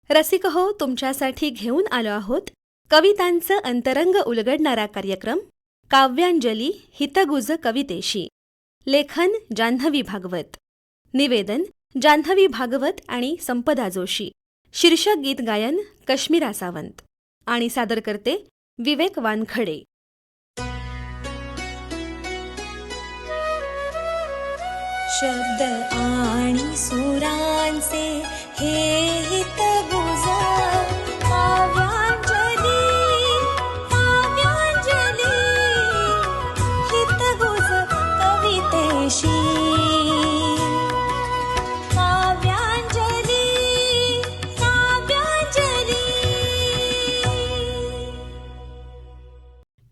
रसिक हो, तुमच्यासाठी घेऊन आलो आहोत कवितांचं अंतरंग उलगडणारा कार्यक्रम काव्यांजली हितगुज कवितेशी. लेखन जान्हवी भागवत. निवेदन जान्हवी भागवत आणि संपदा जोशी. शीर्षक गीत गायन कश्मीरा सावंत. आणि सादर करते विवेक वानखडे. शब्द आणि सुरांचे हे हितगुज काव्यांजली काव्यांजली हितगुज कवितेशी. काव्यांजली काव्यांजली.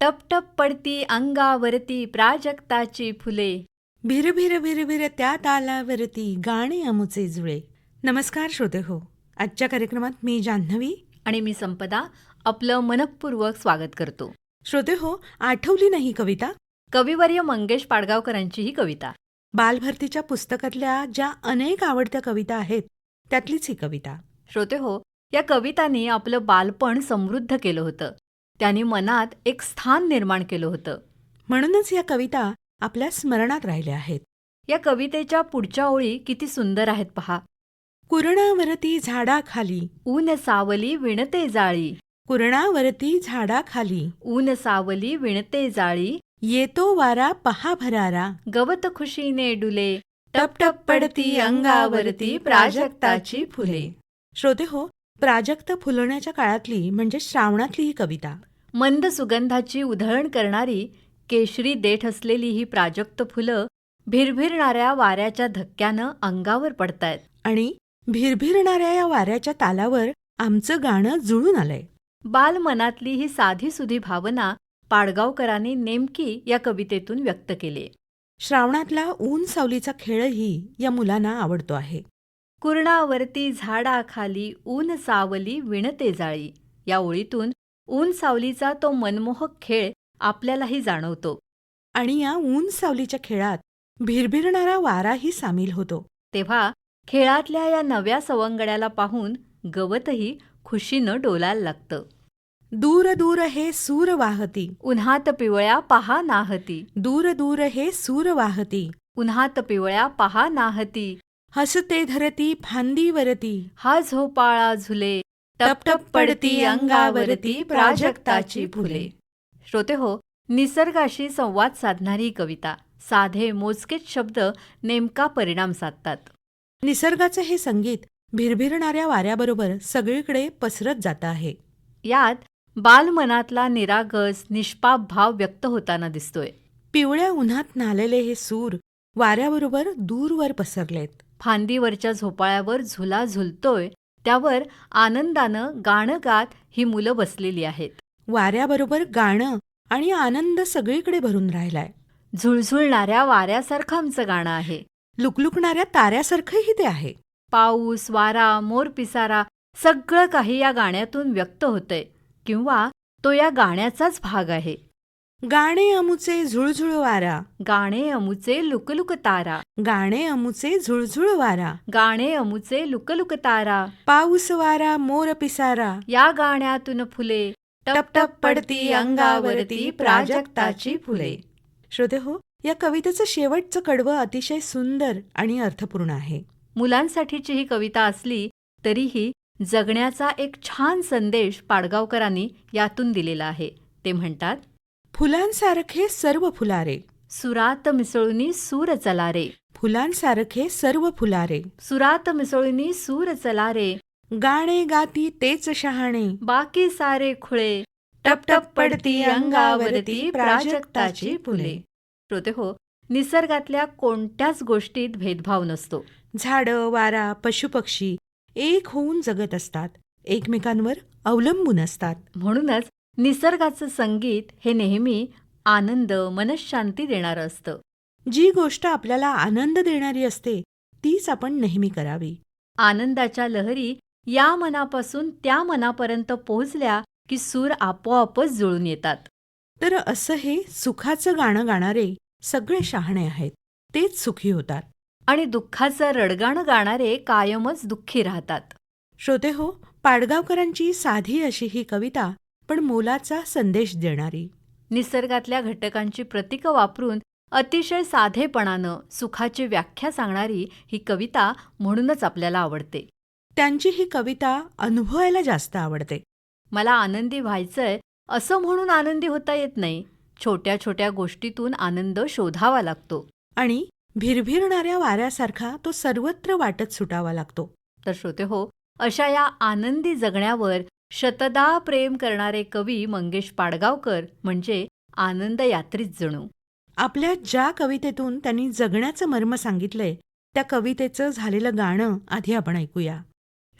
टप टप पडती अंगावरती प्राजक्ताची फुले. भिर भिर भिर भिर त्या तालावरती गाणे अमुचे जुळे. नमस्कार श्रोते हो, आजच्या कार्यक्रमात मी जान्हवी आणि मी संपदा आपलं मनःपूर्वक स्वागत करतो. श्रोते हो, आठवली नाही कविता? कविवर्य मंगेश पाडगावकरांची ही कविता. बालभारतीच्या पुस्तकातल्या ज्या अनेक आवडत्या कविता आहेत त्यातलीच ही कविता. श्रोते हो, या कवितांनी आपलं बालपण समृद्ध केलं होतं. त्यांनी मनात एक स्थान निर्माण केलं होतं. म्हणूनच या कविता आपल्या स्मरणात राहिल्या आहेत. या कवितेच्या पुढच्या ओळी किती सुंदर आहेत पहा. कुरणावरती झाडाखाली ऊन सावली विणते जाळी. कुरणावरती झाडाखाली ऊन सावली विणते जाळी. येतो वारा पहा भरारा. गवत खुशीने डुले. टप टप पडती अंगावरती प्राजक्ताची फुले. श्रोते हो, प्राजक्त फुलण्याच्या काळातली म्हणजे श्रावणातली ही कविता. मंद सुगंधाची उधळण करणारी केशरी देठ असलेली ही प्राजक्त फुलं भिरभिरणाऱ्या वाऱ्याच्या धक्क्यानं अंगावर पडतायत. आणि भिरभिरणाऱ्या या वाऱ्याच्या तालावर आमचं गाणं जुळून आलंय. बालमनातली ही साधीसुधी भावना पाडगावकरांनी नेमकी या कवितेतून व्यक्त केली. श्रावणातला ऊन सावलीचा खेळही या मुलांना आवडतो आहे. कुरणावरती झाडाखाली ऊन सावली विणते जाळी. या ओळीतून ऊन सावलीचा तो मनमोहक खेळ आपल्यालाही जाणवतो. आणि या ऊन सावलीच्या खेळात भिरभिरणारा वाराही सामील होतो. तेव्हा खेळातल्या या नव्या सवंगड्याला पाहून गवतही खुशीनं डोलायला लागतं. दूर दूर हे सूर वाहती. उन्हात पिवळ्या पहा नाहती. दूर दूर हे सूर वाहती. उन्हात पिवळ्या पहा नाहती. हसते धरती फांदीवरती. हा झोपाळा झुले. टप टप पडती अंगावरती प्राजक्ताची फुले. श्रोते हो, निसर्गाशी संवाद साधणारी ही कविता. साधे मोजकेच शब्द नेमका परिणाम साधतात. निसर्गाचं हे संगीत भिरभिरणाऱ्या वाऱ्याबरोबर सगळीकडे पसरत जातं आहे. यात बालमनातला निरागस निष्पाप भाव व्यक्त होताना दिसतोय. पिवळ्या उन्हात नालेले हे सूर वाऱ्याबरोबर दूरवर पसरलेत. फांदीवरच्या झोपाळ्यावर झुला झुलतोय, त्यावर आनंदानं गाणं गात ही मुलं बसलेली आहेत. वाऱ्याबरोबर गाणं आणि आनंद सगळीकडे भरून राहिलाय. झुळझुळणाऱ्या वाऱ्यासारखं आमचं गाणं आहे. लुकलुकणाऱ्या ताऱ्यासारखंही ते आहे. पाऊस, वारा, मोर पिसारा सगळं काही या गाण्यातून व्यक्त होतंय किंवा तो या गाण्याचाच भाग आहे. गाणे अमुचे झुळझुळ वारा. गाणे अमुचे लुकलुक तारा. गाणे अमुचे झुळझुळ वारा. गाणे अमुचे लुकलुक तारा. पाऊस वारा मोर पिसारा. या गाण्यातून फुले. टप टप पडती अंगावरती प्राजक्ताची फुले. श्रोते हो, या कवितेचं शेवटचं कडवं अतिशय सुंदर आणि अर्थपूर्ण आहे. मुलांसाठीची ही कविता असली तरीही जगण्याचा एक छान संदेश पाडगावकरांनी यातून दिलेला आहे. ते म्हणतात, फुलांसारखे सर्व फुलारे. सुरात मिसळूनी सूर चलारे. फुलांसारखे सर्व फुलारे. सुरात मिसळूनी सूर चलारे. गाणे गाती तेच शहाणे. बाकी सारे खुळे. टप टप पडती अंगावरती प्राजक्ताची फुले. श्रोते हो, निसर्गातल्या कोणत्याच गोष्टीत भेदभाव नसतो. झाडं, वारा, पशुपक्षी एक होऊन जगत असतात, एकमेकांवर अवलंबून असतात. म्हणूनच निसर्गाचं संगीत हे नेहमी आनंद, मनःशांती देणारं असतं. जी गोष्ट आपल्याला आनंद देणारी असते तीच आपण नेहमी करावी. आनंदाच्या लहरी या मनापासून त्या मनापर्यंत पोहोचल्या की सूर आपोआपच जुळून येतात. तर असं हे सुखाचं गाणं गाणारे सगळे शहाणे आहेत, तेच सुखी होतात. आणि दुःखाचं रडगाणं गाणारे कायमच दुःखी राहतात. श्रोते हो, पाडगावकरांची साधी अशी ही कविता, पण मोलाचा संदेश देणारी. निसर्गातल्या घटकांची प्रतीकं वापरून अतिशय साधेपणानं सुखाची व्याख्या सांगणारी ही कविता म्हणूनच आपल्याला आवडते. त्यांची ही कविता अनुभवायला जास्त आवडते. मला आनंदी व्हायचंय असं म्हणून आनंदी होता येत नाही. छोट्या छोट्या गोष्टीतून आनंद शोधावा लागतो. आणि भिरभिरणाऱ्या वाऱ्यासारखा तो सर्वत्र वाटत सुटावा लागतो. तर श्रोते हो, अशा या आनंदी जगण्यावर शतदा प्रेम करणारे कवी मंगेश पाडगावकर म्हणजे आनंद यात्रीच जणू. आपल्या ज्या कवितेतून त्यांनी जगण्याचं मर्म सांगितलंय, त्या कवितेचं झालेलं गाणं आधी आपण ऐकूया.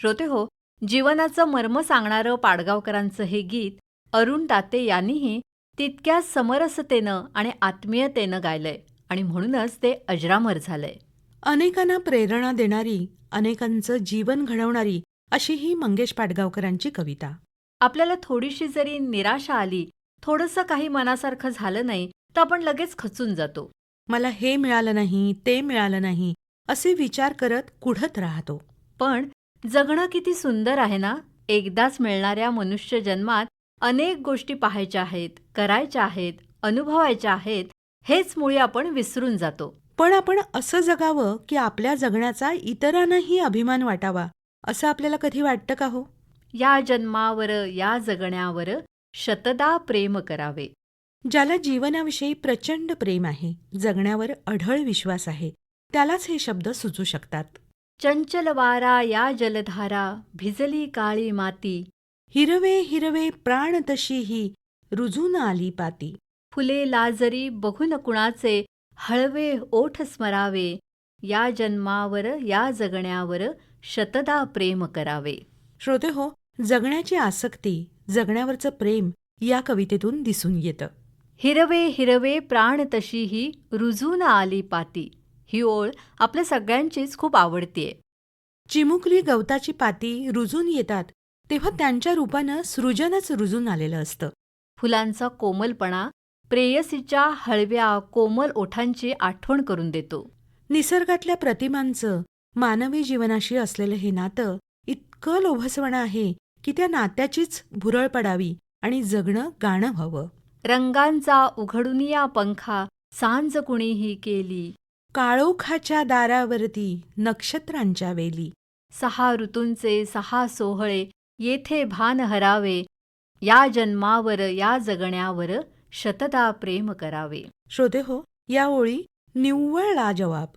श्रोते हो, जीवनाचं मर्म सांगणारं पाडगावकरांचं हे गीत अरुण दाते यांनीही तितक्याच समरसतेनं आणि आत्मीयतेनं गायलंय आणि म्हणूनच ते अजरामर झालंय. अनेकांना प्रेरणा देणारी, अनेकांचं जीवन घडवणारी अशी ही मंगेश पाडगावकरांची कविता. आपल्याला थोडीशी जरी निराशा आली, थोडंसं काही मनासारखं झालं नाही, तर आपण लगेच खचून जातो. मला हे मिळालं नाही, ते मिळालं नाही असे विचार करत कुढत राहतो. पण जगणं किती सुंदर आहे ना. एकदाच मिळणाऱ्या मनुष्य जन्मात अनेक गोष्टी पाहायच्या आहेत, करायच्या आहेत, अनुभवायच्या आहेत, हेच मुळी आपण विसरून जातो. पण आपण असं जगावं की आपल्या जगण्याचा इतरांनाही अभिमान वाटावा, असं आपल्याला कधी वाटतं का हो? या जन्मावर या जगण्यावर शतदा प्रेम करावे. ज्याला जीवनाविषयी प्रचंड प्रेम आहे, जगण्यावर अढळ विश्वास आहे, त्यालाच हे शब्द सुचू शकतात. चंचल वारा या जलधारा, भिजली काळी माती, हिरवे हिरवे प्राण तशीही रुजून आली पाती. फुले लाजरी बघून कुणाचे, हळवे ओठ स्मरावे. या जन्मावर या जगण्यावर शतदा प्रेम करावे. श्रोते हो, जगण्याची आसक्ती, जगण्यावरचं प्रेम या कवितेतून दिसून येतं. हिरवे हिरवे प्राण तशीही रुजून आली पाती. ही ओळ आपल्या सगळ्यांचीच खूप आवडतीये. चिमुकली गवताची पाती रुजून येतात तेव्हा त्यांच्या रूपानं सृजनच रुजून आलेलं असतं. फुलांचा कोमलपणा प्रेयसीच्या हळव्या कोमल ओठांची आठवण करून देतो. निसर्गातल्या प्रतिमांचं मानवी जीवनाशी असलेलं हे नातं इतकं लोभसवणं आहे की त्या नात्याचीच भुरळ पडावी आणि जगणं गाणं व्हावं. रंगांचा उघडून या पंखा, सांज कुणीही केली. काळोखाच्या दारावरती नक्षत्रांच्या वेली. 6 ऋतूंचे 6 सोहळे येथे भान हरावे. या जन्मावर या जगण्यावर शतदा प्रेम करावे. श्रोते हो, या ओळी निव्वळ लाजवाब.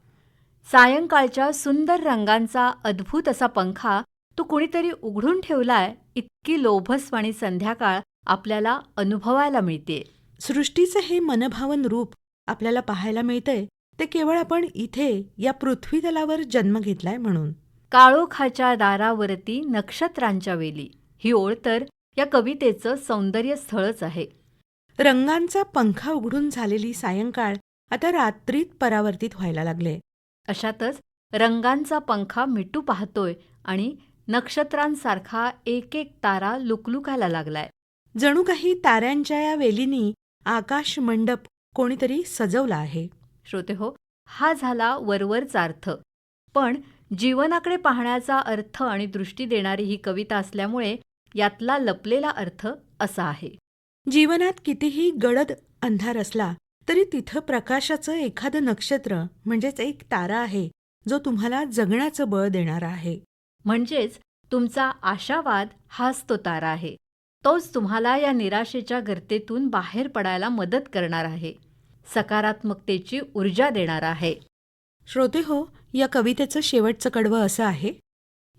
सायंकाळच्या सुंदर रंगांचा अद्भुत असा पंखा तो कुणीतरी उघडून ठेवलाय, इतकी लोभसवाणी संध्याकाळ आपल्याला अनुभवायला मिळते. सृष्टीचं हे मनभावन रूप आपल्याला पाहायला मिळतंय ते केवळ आपण इथे या पृथ्वीतलावर जन्म घेतलाय म्हणून. काळोखाच्या दारावरती नक्षत्रांच्या वेली. ही ओळ तर या कवितेचं सौंदर्य स्थळच आहे. रंगांचा पंखा उघडून झालेली सायंकाळ आता रात्रीत परावर्तित व्हायला लागले. अशातच रंगांचा पंखा मिटू पाहतोय आणि नक्षत्रांसारखा एक एक तारा लुकलुकायला लागलाय. जणू काही ताऱ्यांच्या या वेलींनी आकाश मंडप कोणीतरी सजवला आहे. श्रोते हो, हा झाला वरवरचा अर्थ. पण जीवनाकडे पाहण्याचा अर्थ आणि दृष्टी देणारी ही कविता असल्यामुळे यातला लपलेला अर्थ असा आहे. जीवनात कितीही गडद अंधार असला तरी तिथं प्रकाशाचं एखादं नक्षत्र म्हणजेच एक तारा आहे जो तुम्हाला जगण्याचं बळ देणारा आहे. म्हणजेच तुमचा आशावाद हाच तो तारा आहे. तोच तुम्हाला या निराशेच्या गर्तेतून बाहेर पडायला मदत करणार आहे, सकारात्मकतेची ऊर्जा देणार आहे. श्रोते हो, या कवितेचं शेवटचं कडवं असं आहे.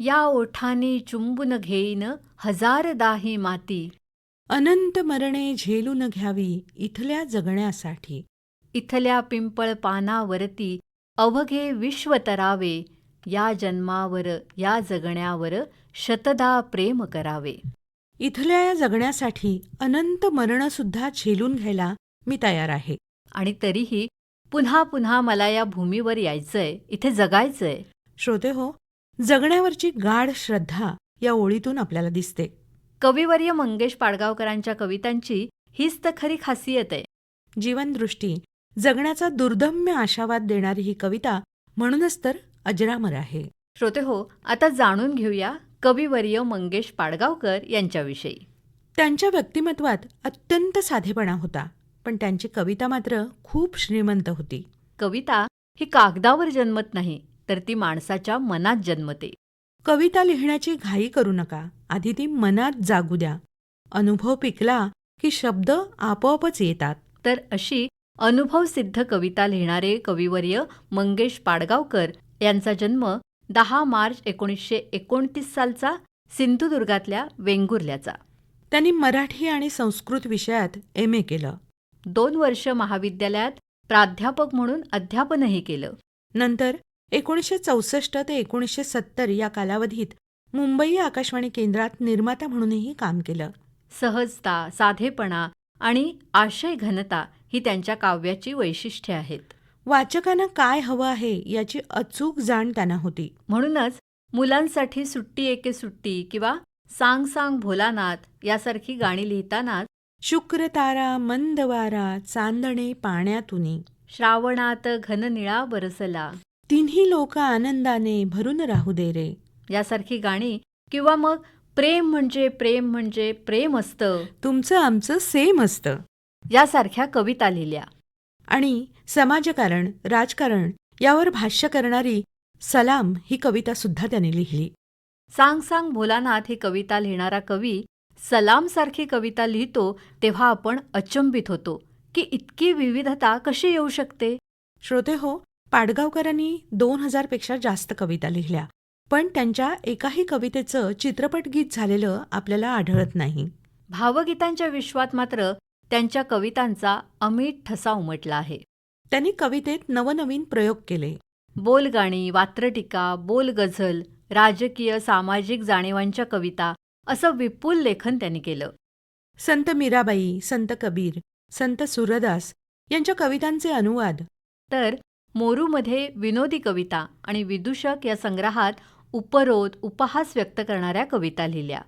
या ओठांनी चुंबून घेईन हजारदा ही माती. अनंत मरणे झेलून घ्यावी इथल्या जगण्यासाठी. इथल्या पिंपळ पानावरती अवघे विश्व तरावे. या जन्मावर या जगण्यावर शतदा प्रेम करावे. इथल्या या जगण्यासाठी अनंत मरणंसुद्धा झेलून घ्यायला मी तयार आहे. आणि तरीही पुन्हा पुन्हा मला या भूमीवर यायचंय, इथे जगायचंय. श्रोते हो, जगण्यावरची गाढ श्रद्धा या ओळीतून आपल्याला दिसते. कविवर्य मंगेश पाडगावकरांच्या कवितांची हीच तर खरी खासियत आहे. जीवनदृष्टी, जगण्याचा दुर्दम्य आशावाद देणारी ही कविता म्हणूनच तर अजरामर आहे. श्रोते हो, आता जाणून घेऊया कविवर्य मंगेश पाडगावकर यांच्याविषयी. त्यांच्या व्यक्तिमत्वात अत्यंत साधेपणा होता, पण त्यांची कविता मात्र खूप श्रीमंत होती. कविता ही कागदावर जन्मत नाही, तर ती माणसाच्या मनात जन्मते. कविता लिहिण्याची घाई करू नका, आधी ती मनात जागू द्या. अनुभव पिकला की शब्द आपोआपच येतात. तर अशी अनुभवसिद्ध कविता लिहिणारे कविवर्य मंगेश पाडगावकर यांचा जन्म 10 मार्च 1929 सालचा सिंधुदुर्गातल्या वेंगुर्ल्याचा. त्यांनी मराठी आणि संस्कृत विषयात MA केलं. 2 वर्ष महाविद्यालयात प्राध्यापक म्हणून अध्यापनही केलं. नंतर 1964 ते 1970 या कालावधीत मुंबई आकाशवाणी केंद्रात निर्माता म्हणूनही काम केलं. सहजता, साधेपणा आणि आशय घनता ही त्यांच्या काव्याची वैशिष्ट्ये आहेत. वाचकांना काय हवं आहे याची अचूक जाण त्यांना होती. म्हणूनच मुलांसाठी सुट्टी एके सुट्टी किंवा सांग सांग भोलानाथ यासारखी गाणी लिहितानाच शुक्र तारा मंद वारा चांदणे पाण्यातुनी, श्रावणात घननिळा बरसला तिन्ही लोक आनंदाने भरून राहू दे रे, यासारखी गाणी किंवा मग प्रेम म्हणजे प्रेम म्हणजे प्रेम असतं तुमचं आमचं सेम असतं, यासारख्या कविता लिहिल्या. आणि समाजकारण राजकारण यावर भाष्य करणारी सलाम ही कविता सुद्धा त्यांनी लिहिली. सांग सांग भोलानाथ ही कविता लिहिणारा कवी सलामसारखी कविता लिहितो तेव्हा आपण अचंबित होतो की इतकी विविधता कशी येऊ शकते. श्रोते हो, पाडगावकरांनी 2000 पेक्षा जास्त कविता लिहिल्या, पण त्यांच्या एकाही कवितेचं चित्रपटगीत झालेलं आपल्याला आढळत नाही. भावगीतांच्या विश्वात मात्र त्यांच्या कवितांचा अमीट ठसा उमटला आहे. त्यांनी कवितेत नवनवीन प्रयोग केले. बोलगाणी, वात्रटिका, बोलगझल, राजकीय सामाजिक जाणीवांच्या कविता असं विपुल लेखन त्यांनी केलं. संत मीराबाई, संत कबीर, संत सुरदास यांच्या कवितांचे अनुवाद, तर मोरूमध्ये विनोदी कविता आणि विदूषक या संग्रहात उपरोध उपहास व्यक्त करणाऱ्या कविता लिहिल्या.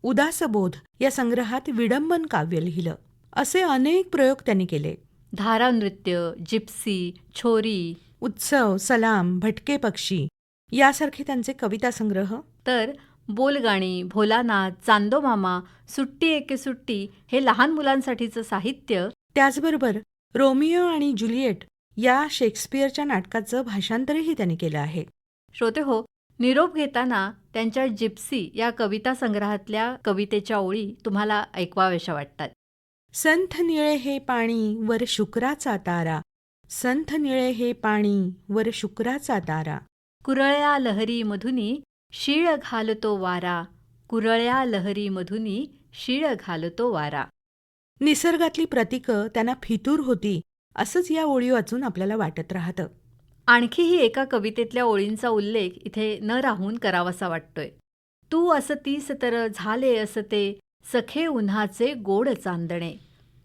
उदासबोध या संग्रहात विडंबन काव्य लिहिलं. असे अनेक प्रयोग त्यांनी केले. धारानृत्य, जिप्सी, छोरी, उत्सव, सलाम, भटके पक्षी यासारखे त्यांचे कविता संग्रह, तर बोलगाणी, भोलानाथ, चांदोमामा, सुट्टी एके सुट्टी हे लहान मुलांसाठीचं साहित्य, त्याचबरोबर रोमिओ आणि ज्युलिएट या शेक्सपियरच्या नाटकाचं भाषांतरही त्यांनी केलं आहे. श्रोते हो, निरोप घेताना त्यांच्या जिप्सी या कविता संग्रहातल्या कवितेच्या ओळी तुम्हाला ऐकवाव्याशा वाटतात. संथ निळे हे पाणी वर शुक्राचा तारा, संथ निळे हे पाणी वर शुक्राचा तारा, कुरळ्या लहरी मधुनी शीळ घालतो वारा, कुरळ्या लहरी मधुनी शीळ घालतो वारा. निसर्गातली प्रतीकं त्यांना फितूर होती असंच या ओळी वाचून आपल्याला वाटत राहतं. आणखीही एका कवितेतल्या ओळींचा उल्लेख इथे न राहून करावासा वाटतोय. तू असतीस तर झाले असते सखे उन्हाचे गोड चांदणे,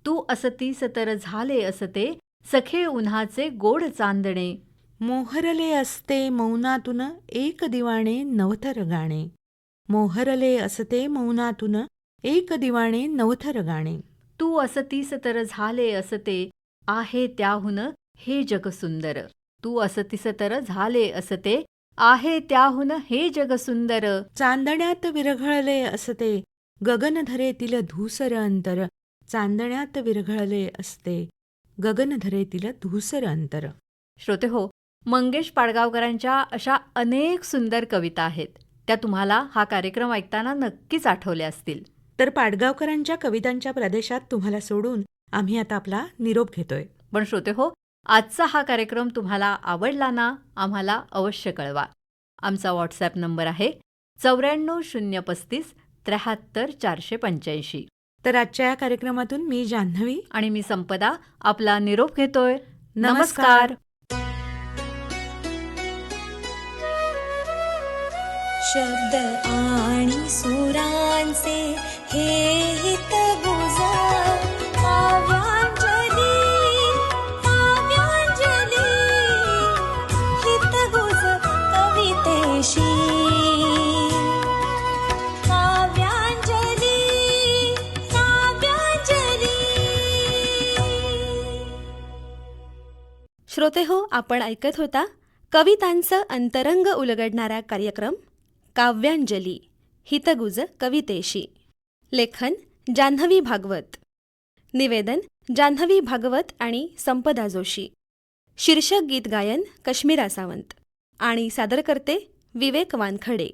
तू असतीस तर झाले असते सखे उन्हाचे गोड चांदणे, मोहरले असते मौनातून एक दिवाणे नवथर गाणे, मोहरले असते मौनातून एक दिवाणे नवथर गाणे, तू असतीस तर झाले असते आहे त्याहून हे जग सुंदर, तू असतीस तर झाले असते आहे त्याहून हे जग सुंदर, चांदण्यात विरघळले असते गगनधरेतील धूसर अंतर, चांदण्यात विरघळले असते गगनधरेतील धूसर अंतर. श्रोते हो, मंगेश पाडगावकरांच्या अशा अनेक सुंदर कविता आहेत. त्या तुम्हाला हा कार्यक्रम ऐकताना नक्कीच आठवल्या असतील. तर पाडगावकरांच्या कवितांच्या प्रदेशात तुम्हाला सोडून आम्ही आता आपला निरोप घेतोय. पण श्रोते हो, आजचा हा कार्यक्रम तुम्हाला आवडला ना, आम्हाला अवश्य कळवा. आमचा व्हॉट्सॲप नंबर आहे 94 035 73 485. तर आजच्या या कार्यक्रमातून मी जान्हवी आणि मी संपदा आपला निरोप घेतोय. नमस्कार. शब्द आणि सुरांचे हे हितगुज काव्यांजली, काव्यांजली हितगुज कवितेशी, काव्यांजली, काव्यांजली. श्रोते हो, आपण ऐकत होता कवितांचं अंतरंग उलगडणारा कार्यक्रम काव्यांजली. हितगुज कवितेशी. लेखन जान्हवी भागवत. निवेदन जान्हवी भागवत आणि संपदा जोशी. शीर्षक गीत गायन कश्मीरा सावंत आणि सादरकर्ते विवेक वानखडे.